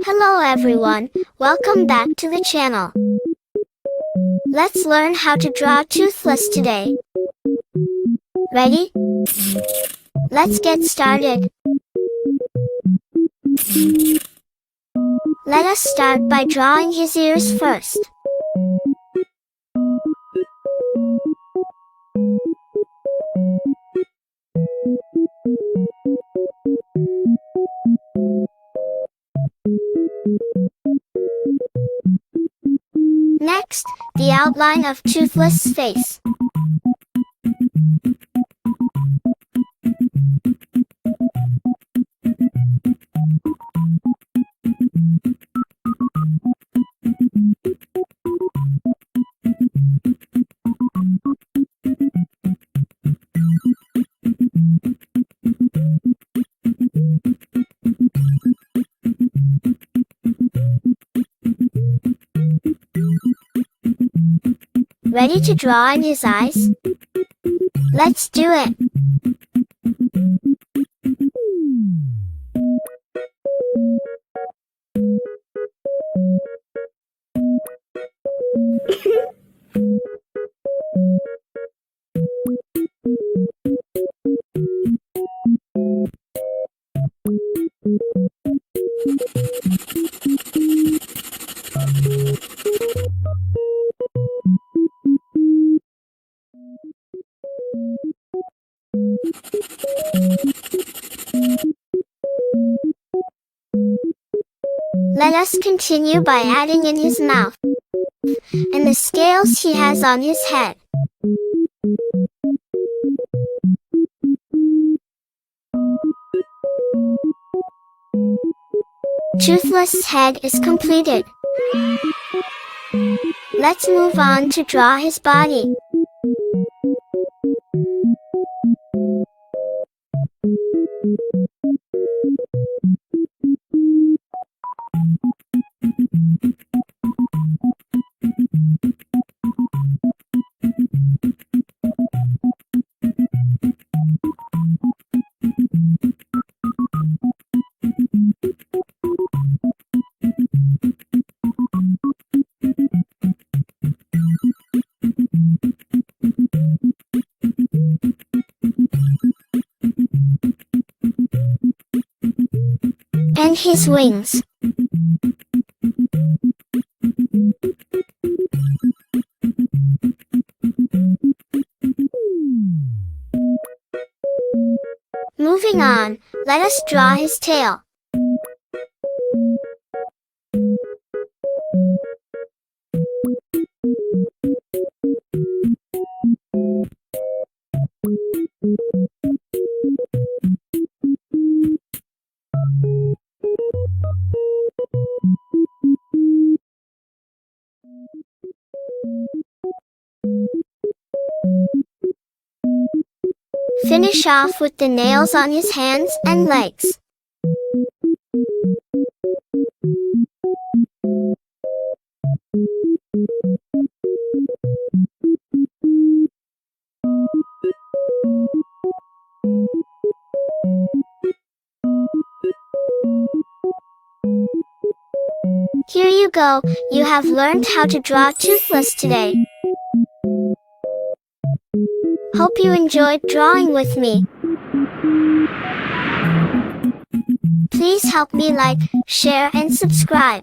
Hello everyone, welcome back to the channel. Let's learn how to draw Toothless today. Ready? Let's get started. Let us start by drawing his ears first. Next, the outline of Toothless' face. Ready to draw in his eyes? Let's do it! Let us continue by adding in his mouth and the scales he has on his head. Toothless' head is completed. Let's move on to draw his body. And his wings. Moving on, let us draw his tail. Finish off with the nails on his hands and legs. Here you go, you have learned how to draw Toothless today. Hope you enjoyed drawing with me. Please help me like, share and subscribe.